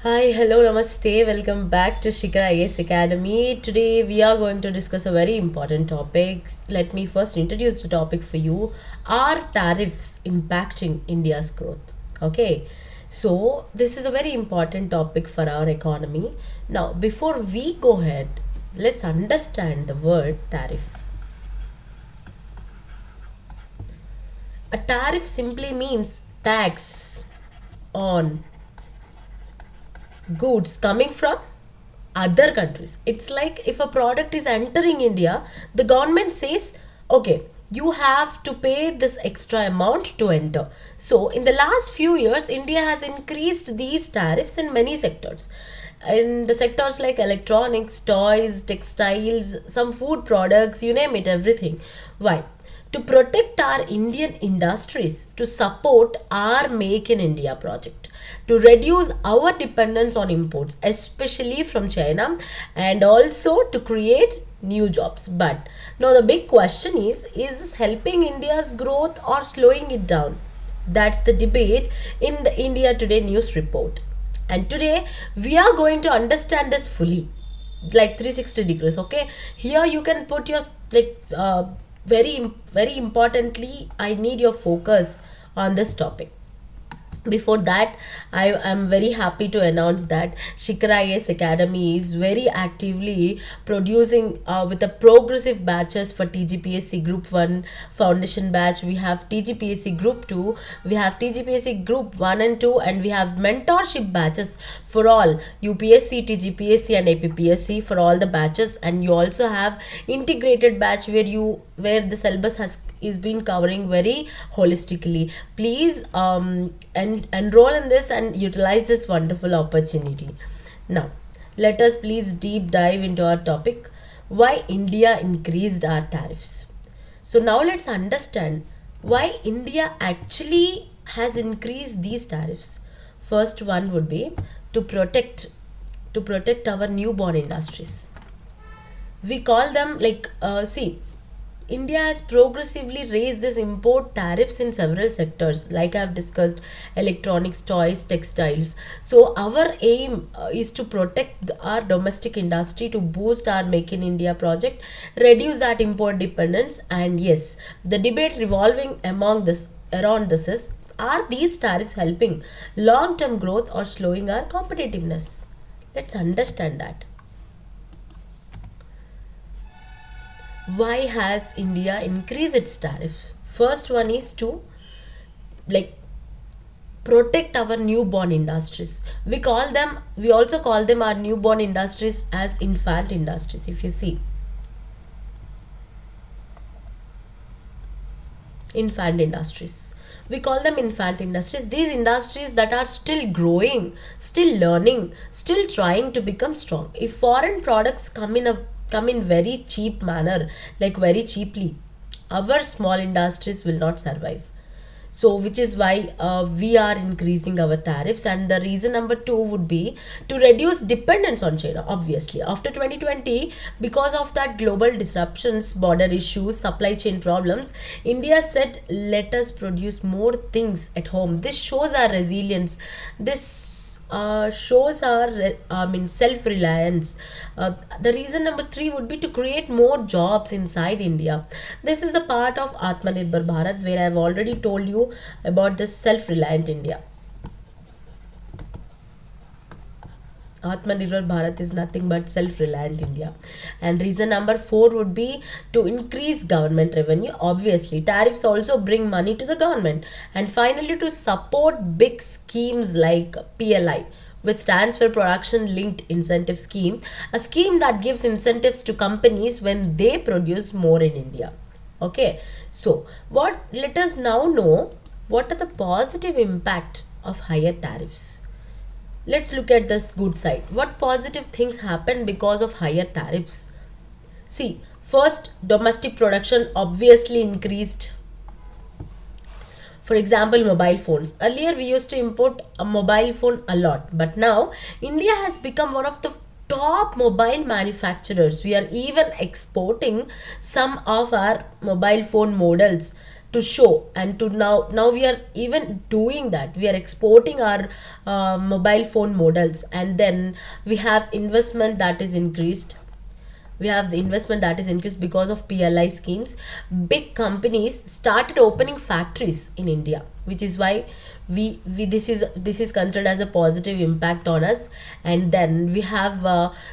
Hi, hello, namaste. Welcome back to Shikara IAS Academy. Today we are going to discuss a very important topic. Let me first introduce the topic for you. Are tariffs impacting India's growth? Okay, so this is a very important topic for our economy. Now, before we go ahead, let's understand the word tariff. A tariff simply means tax on goods coming from other countries. It's like if a product is entering India, the government says, okay, you have to pay this extra amount to enter. So, in the last few years, India has increased these tariffs in many sectors. In the sectors like electronics, toys, textiles, some food products, you name it, everything. Why? To protect our Indian industries, to support our Make in India project, to reduce our dependence on imports, especially from China, and also to create new jobs. But now the big question is this helping India's growth or slowing it down? That's the debate in the India Today news report. And today we are going to understand this fully, like 360 degrees. Okay, here you can put your very importantly, I need your focus on this topic. Before that, I am very happy to announce that Shikara IAS Academy is very actively producing with the progressive batches for TGPSC Group 1 foundation batch. We have TGPSC Group 2, we have TGPSC Group 1 and 2, and we have mentorship batches for all UPSC, TGPSC and APPSC for all the batches. And you also have integrated batch where the syllabus is been covering very holistically. Please enroll in this and utilize this wonderful opportunity. Now, let us please deep dive into our topic, why India increased our tariffs. So now let's understand why India actually has increased these tariffs. First one would be to protect our newborn industries. We call them see, India has progressively raised this import tariffs in several sectors, like I've discussed, electronics, toys, textiles. So our aim is to protect our domestic industry, to boost our Make in India project, reduce that import dependence. And yes, the debate revolving around this is, are these tariffs helping long-term growth or slowing our competitiveness? Let's understand that. Why has India increased its tariffs? First one is to like protect our newborn industries. We also call them our newborn industries as infant industries. If you see, infant industries, we call them infant industries. These industries that are still growing, still learning, still trying to become strong. If foreign products come in very cheap manner, like very cheaply, our small industries will not survive. So which is why we are increasing our tariffs. And the reason number two would be to reduce dependence on China. Obviously, after 2020, because of that global disruptions, border issues, supply chain problems, India said, let us produce more things at home. This shows our resilience. This shows our self-reliance. The reason number three would be to create more jobs inside India. This is a part of Atmanirbhar Bharat, where I have already told you about this self-reliant India. Atmanirbhar Bharat is nothing but self-reliant India. And reason number four would be to increase government revenue. Obviously, tariffs also bring money to the government. And finally, to support big schemes like PLI, which stands for Production Linked Incentive Scheme, a scheme that gives incentives to companies when they produce more in India. Okay, so let us now know what are the positive impact of higher tariffs. Let's look at this good side. What positive things happen because of higher tariffs? See, first, domestic production obviously increased. For example, mobile phones. Earlier, we used to import a mobile phone a lot, but now India has become one of the top mobile manufacturers. We are even exporting some of our mobile phone models to show, and to now we are even doing that. We are exporting our mobile phone models, and then we have investment that is increased. We have the investment that is increased because of PLI schemes. Big companies started opening factories in India, which is why we this is considered as a positive impact on us. And then we have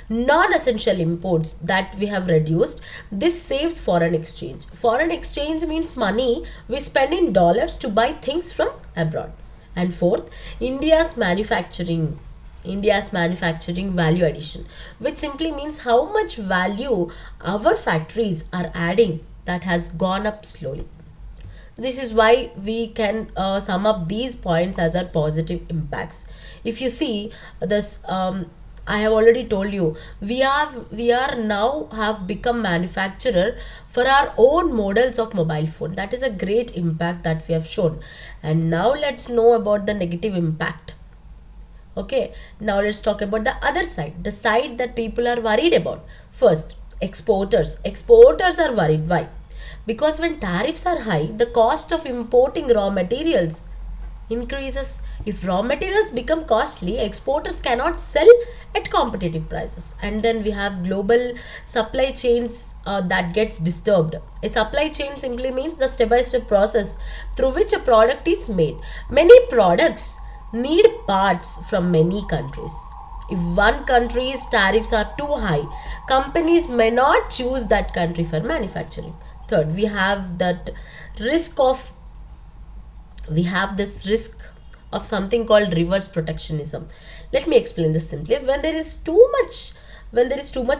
non-essential imports that we have reduced. This saves foreign exchange. Foreign exchange means money we spend in dollars to buy things from abroad. And fourth, India's manufacturing value addition, which simply means how much value our factories are adding, that has gone up slowly. This is why we can sum up these points as our positive impacts. If you see this, I have already told you, we are now have become manufacturer for our own models of mobile phone. That is a great impact that we have shown. And now let's know about the negative impact. Okay, now let's talk about the other side, the side that people are worried about. First, exporters. Exporters are worried. Why? Because when tariffs are high, the cost of importing raw materials increases. If raw materials become costly, exporters cannot sell at competitive prices, and then we have global supply chains that gets disturbed. A supply chain simply means the step-by-step process through which a product is made. Many products need parts from many countries. If one country's tariffs are too high, companies may not choose that country for manufacturing. Third, we have this risk of something called reverse protectionism. Let me explain this simply. When there is too much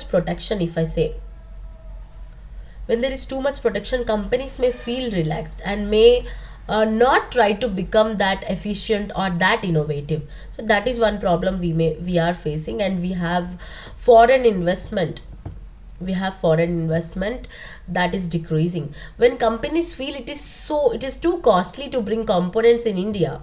protection, if I say, when there is too much protection, companies may feel relaxed and may not try to become that efficient or that innovative. So that is one problem we are facing. And we have foreign investment. That is decreasing. When companies feel it is too costly to bring components in India,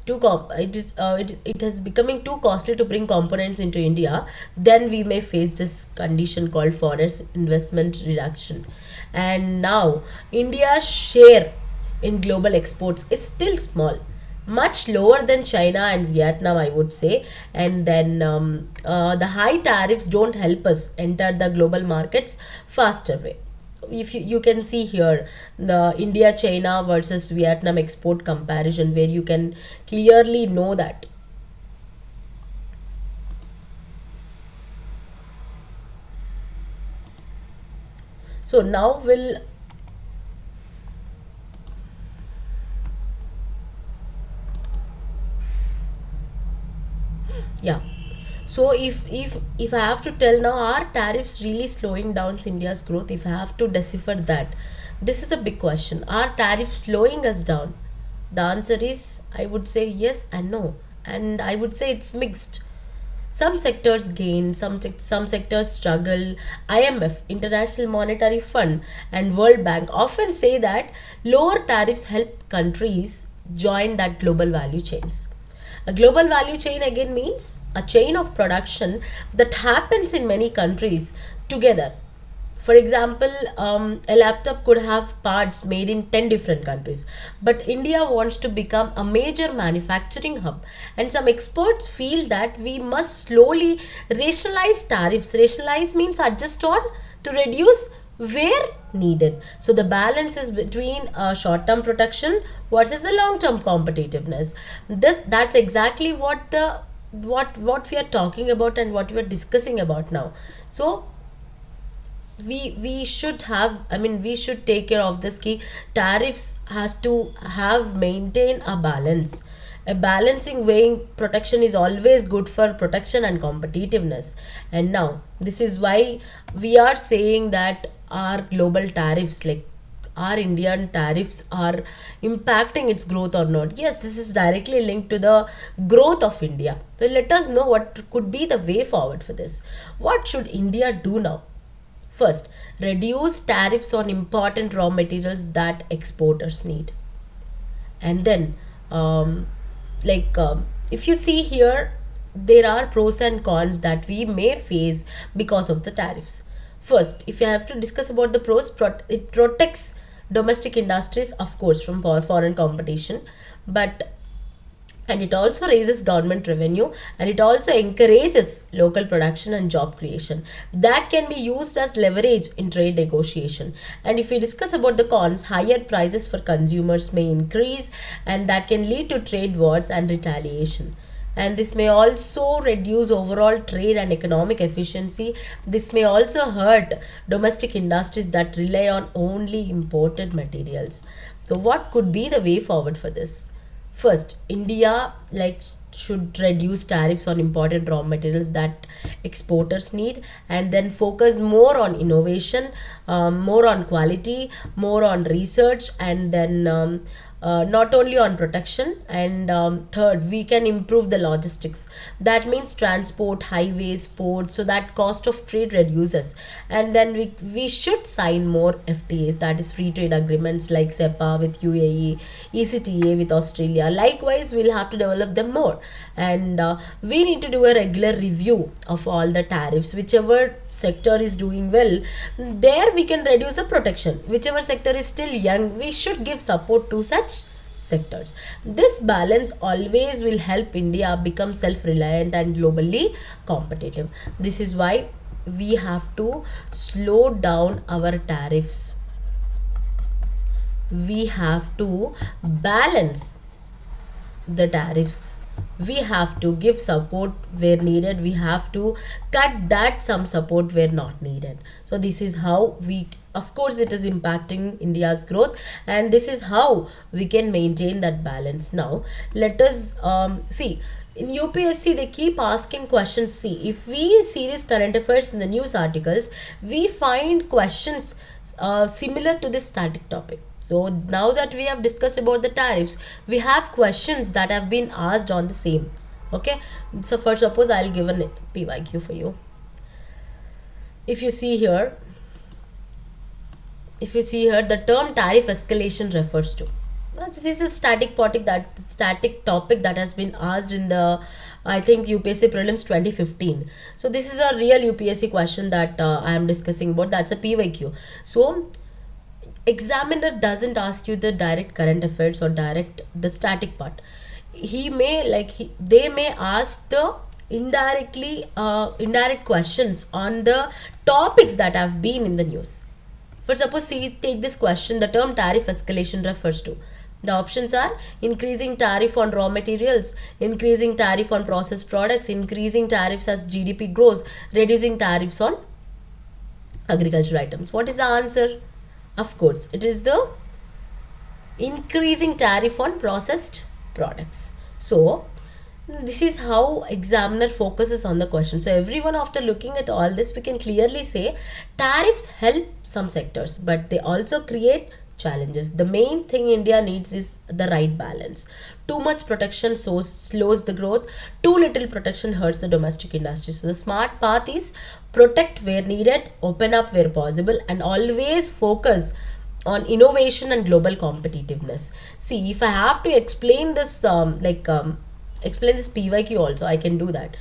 it is becoming too costly to bring components into India, then we may face this condition called foreign investment reduction. And now India's share in global exports is still small, much lower than China and Vietnam, I would say. And then the high tariffs don't help us enter the global markets faster way. If you can see here the India China versus Vietnam export comparison, where you can clearly know that. So now yeah, so if I have to tell now, are tariffs really slowing down India's growth? If I have to decipher that, this is a big question. Are tariffs slowing us down? The answer is, I would say yes and no, and I would say it's mixed. Some sectors gain, some sectors struggle. IMF, International Monetary Fund, and World Bank often say that lower tariffs help countries join that global value chains. A global value chain again means a chain of production that happens in many countries together. For example, a laptop could have parts made in 10 different countries, but India wants to become a major manufacturing hub, and some experts feel that we must slowly rationalize tariffs. Rationalize means adjust or to reduce where needed. So the balance is between short-term protection versus the long-term competitiveness. That's exactly what we are talking about and what we are discussing about now. So we should have, we should take care of this key. Tariffs has to have maintain a balance. A balancing weighing protection is always good for protection and competitiveness. And now this is why we are saying that our global tariffs, like our Indian tariffs, are impacting its growth or not. Yes, this is directly linked to the growth of India. So let us know what could be the way forward for this. What should India do now? First, reduce tariffs on important raw materials that exporters need. And then, if you see here, there are pros and cons that we may face because of the tariffs. First, if you have to discuss about the pros, it protects domestic industries, of course, from foreign competition, but and it also raises government revenue, and it also encourages local production and job creation that can be used as leverage in trade negotiation. And if we discuss about the cons, higher prices for consumers may increase, and that can lead to trade wars and retaliation. And this may also reduce overall trade and economic efficiency. This may also hurt domestic industries that rely on only imported materials. So what could be the way forward for this? First, India should reduce tariffs on important raw materials that exporters need, and then focus more on innovation, more on quality, more on research, and then not only on protection. And third, we can improve the logistics. That means transport, highways, ports, so that cost of trade reduces. And then we should sign more FTAs, that is free trade agreements, like SEPA with UAE, ECTA with Australia. Likewise, we'll have to develop them more. And we need to do a regular review of all the tariffs. Whichever sector is doing well, there we can reduce the protection. Whichever sector is still young, we should give support to such sectors. This balance always will help India become self-reliant and globally competitive. This is why we have to slow down our tariffs. We have to balance the tariffs. We have to give support where needed. We have to cut that some support where not needed. So this is how we, of course it is impacting India's growth, and this is how we can maintain that balance. Now let us see, in UPSC they keep asking questions. See, if we see this current affairs in the news articles, we find questions similar to this static topic. So now that we have discussed about the tariffs, we have questions that have been asked on the same. Okay, so for suppose I'll give a PYQ for you. If you see here, the term tariff escalation refers to, this is static topic that has been asked in the, I think, UPSC Prelims 2015. So this is a real UPSC question that I am discussing about. That's a PYQ. So examiner doesn't ask you the direct current affairs or direct the static part. They may ask the indirect questions on the topics that have been in the news. For suppose, take this question, the term tariff escalation refers to. The options are increasing tariff on raw materials, increasing tariff on processed products, increasing tariffs as GDP grows, reducing tariffs on agricultural items. What is the answer? Of course, it is the increasing tariff on processed products. So this is how examiner focuses on the question. So everyone, after looking at all this, we can clearly say tariffs help some sectors, but they also create challenges. The main thing India needs is the right balance. Too much protection slows the growth. Too little protection hurts the domestic industry. So the smart path is protect where needed, open up where possible, and always focus on innovation and global competitiveness. See, if I have to explain this explain this PYQ also, I can do that.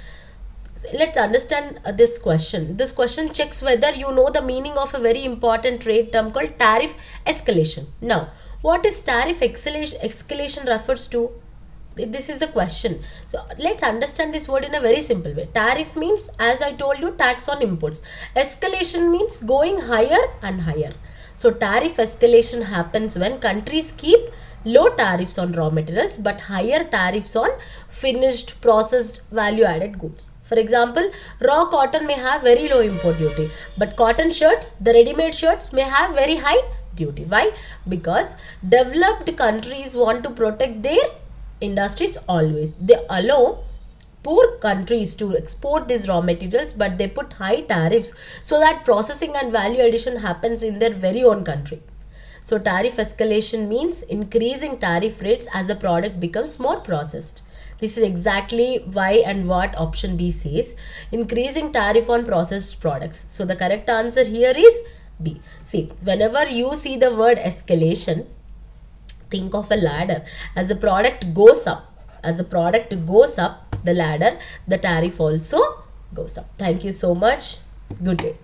Let's understand this question. This question checks whether you know the meaning of a very important trade term called tariff escalation. Now, what is tariff escalation refers to? This is the question. So let's understand this word in a very simple way. Tariff means, as I told you, tax on imports. Escalation means going higher and higher. So tariff escalation happens when countries keep low tariffs on raw materials but higher tariffs on finished, processed, value-added goods. For example, raw cotton may have very low import duty, but cotton shirts, the ready-made shirts, may have very high duty. Why? Because developed countries want to protect their industries always. They allow poor countries to export these raw materials, but they put high tariffs so that processing and value addition happens in their very own country. So tariff escalation means increasing tariff rates as the product becomes more processed. This is exactly why and what option B says, increasing tariff on processed products. So the correct answer here is B. See, whenever you see the word escalation, think of a ladder. As the product goes up, the ladder, the tariff also goes up. Thank you so much. Good day.